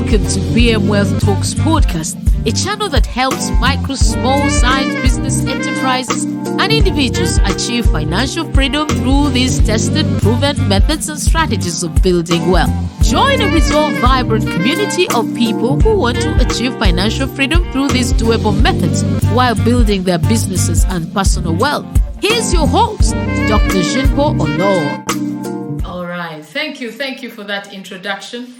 Welcome to BM Wealth Talks podcast, a channel that helps micro, small, size business enterprises and individuals achieve financial freedom through these tested, proven methods and strategies of building wealth. Join a resolved, vibrant community of people who want to achieve financial freedom through these doable methods while building their businesses and personal wealth. Here's your host, Dr. Jinpo Olo. All right, thank you for that introduction.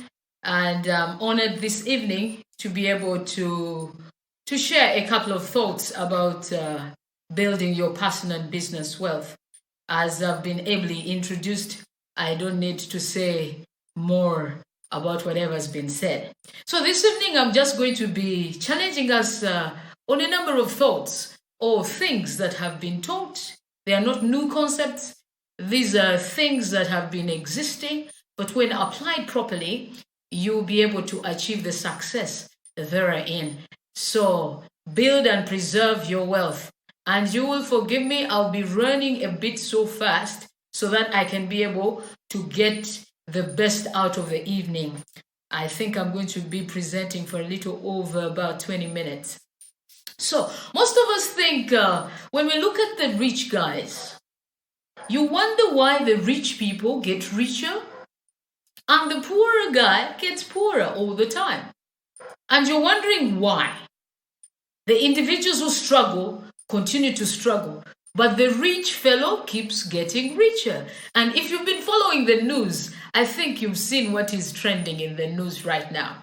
And I'm honored this evening to be able to share a couple of thoughts about building your personal and business wealth. As I've been ably introduced, I don't need to say more about whatever's been said. So this evening, I'm just going to be challenging us on a number of thoughts or things that have been taught. They are not new concepts. These are things that have been existing, but when applied properly, you'll be able to achieve the success therein. So build and preserve your wealth. And you will forgive me, I'll be running a bit so fast so that I can be able to get the best out of the evening. I think I'm going to be presenting for a little over about 20 minutes. So most of us think when we look at the rich guys, you wonder why the rich people get richer and the poorer guy gets poorer all the time. And you're wondering why. The individuals who struggle continue to struggle, but the rich fellow keeps getting richer. And if you've been following the news, I think you've seen what is trending in the news right now.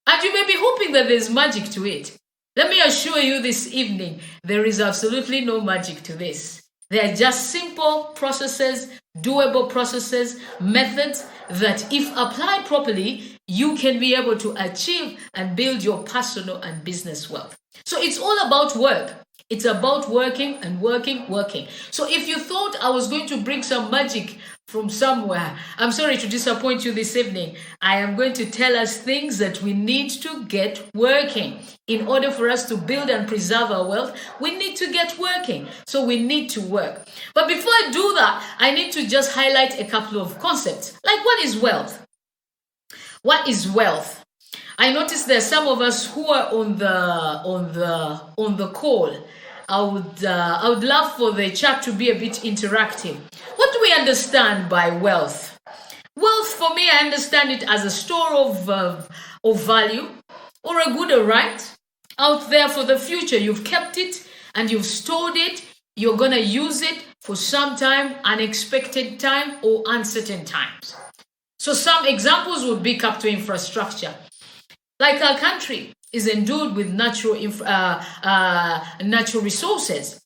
And you may be hoping that there's magic to it. Let me assure you this evening, there is absolutely no magic to this. They are just simple processes, doable processes, methods that if applied properly, you can be able to achieve and build your personal and business wealth. So it's all about work. It's about working and working. So if you thought I was going to bring some magic from somewhere, I'm sorry to disappoint you this evening. I am going to tell us things that we need to get working. In order for us to build and preserve our wealth, we need to get working. So we need to work. But before I do that, I need to just highlight a couple of concepts. Like, what is wealth? What is wealth? I noticed there are some of us who are on the call. I would love for the chat to be a bit interactive. What do we understand by wealth? Wealth, for me, I understand it as a store of value or a good or right out there for the future. You've kept it and you've stored it. You're going to use it for some time, unexpected time or uncertain times. So some examples would be capital infrastructure. Like our country is endued with natural resources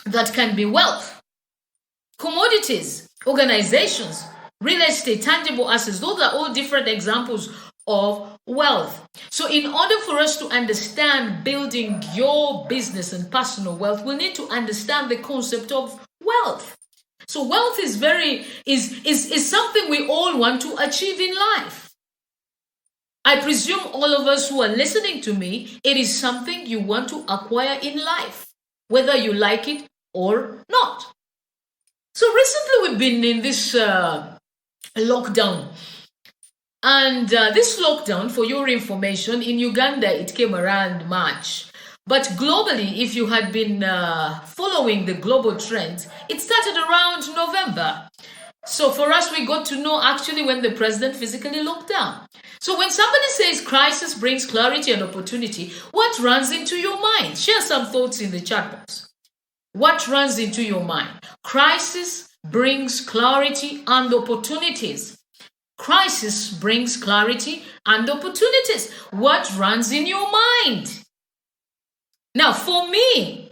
that can be wealth. Commodities, organizations, real estate, tangible assets, those are all different examples of wealth. So in order for us to understand building your business and personal wealth, we need to understand the concept of wealth. So wealth is something we all want to achieve in life. I presume all of us who are listening to me, it is something you want to acquire in life, whether you like it or not. So recently we've been in this lockdown. And this lockdown, for your information, in Uganda, it came around March. But globally, if you had been following the global trends, it started around November. So for us, we got to know actually when the president physically locked down. So when somebody says crisis brings clarity and opportunity, what runs into your mind? Share some thoughts in the chat box. What runs into your mind? Crisis brings clarity and opportunities. Crisis brings clarity and opportunities. What runs in your mind? Now, for me,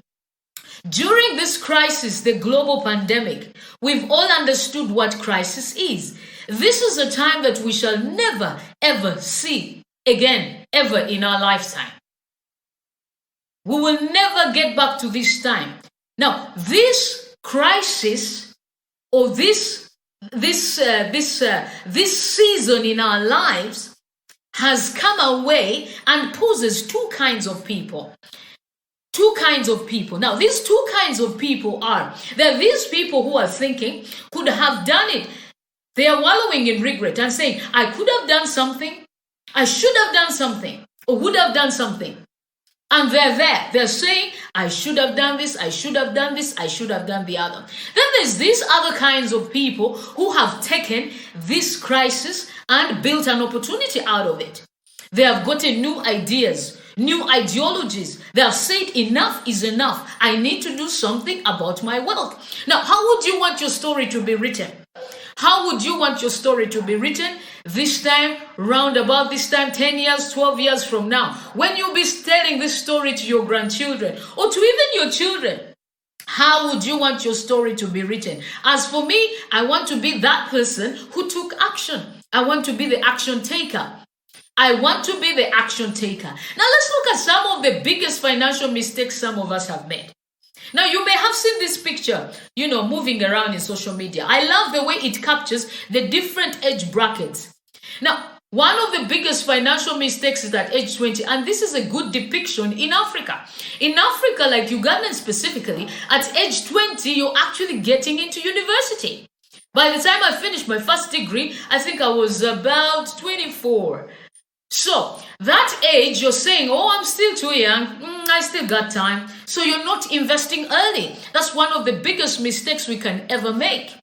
during this crisis, the global pandemic, we've all understood what crisis is. This is a time that we shall never, ever see again, ever in our lifetime. We will never get back to this time. Now, this crisis or this season in our lives has come away and poses two kinds of people. Now, these two kinds of people are, there are these people who are thinking, could have done it. They are wallowing in regret and saying, I could have done something. I should have done something or would have done something. And they're there. They're saying, I should have done this, I should have done this, I should have done the other. Then there's these other kinds of people who have taken this crisis and built an opportunity out of it. They have gotten new ideas, new ideologies. They have said enough is enough. I need to do something about my wealth. Now, how would you want your story to be written? How would you want your story to be written this time, round about this time, 10 years, 12 years from now, when you'll be telling this story to your grandchildren or to even your children? How would you want your story to be written? As for me, I want to be that person who took action. I want to be the action taker. I want to be the action taker. Now let's look at some of the biggest financial mistakes some of us have made. Now, you may have seen this picture, moving around in social media. I love the way it captures the different age brackets. Now, one of the biggest financial mistakes is at age 20, and this is a good depiction in Africa. In Africa, like Uganda specifically, at age 20, you're actually getting into university. By the time I finished my first degree, I think I was about 24. So, that age, you're saying, I'm still too young, I still got time. So you're not investing early. That's one of the biggest mistakes we can ever make.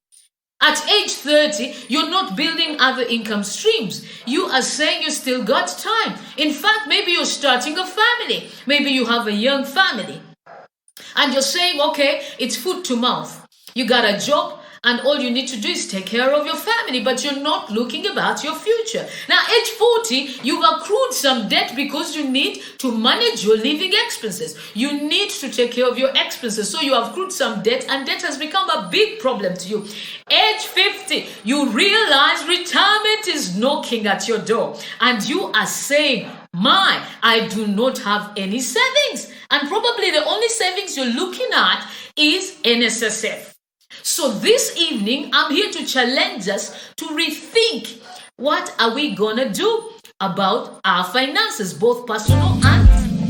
At age 30, you're not building other income streams. You are saying you still got time. In fact, maybe you're starting a family. Maybe you have a young family. And you're saying, okay, it's food to mouth. You got a job, and all you need to do is take care of your family, but you're not looking about your future. Now, age 40, you've accrued some debt because you need to manage your living expenses. You need to take care of your expenses. So you have accrued some debt, and debt has become a big problem to you. Age 50, you realize retirement is knocking at your door, and you are saying, I do not have any savings. And probably the only savings you're looking at is NSSF. So this evening, I'm here to challenge us to rethink what are we going to do about our finances, both personal and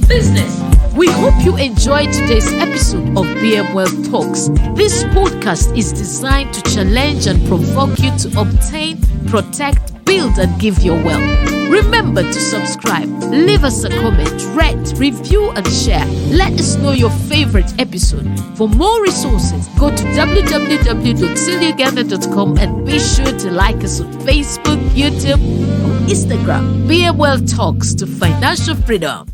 business. We hope you enjoyed today's episode of BM Wealth Talks. This podcast is designed to challenge and provoke you to obtain, protect, build, and give your wealth. Remember to subscribe, leave us a comment, rate, review, and share. Let us know your favorite episode. For more resources, go to www.celiuganda.com and be sure to like us on Facebook, YouTube, or Instagram. BM Wealth Talks to financial freedom.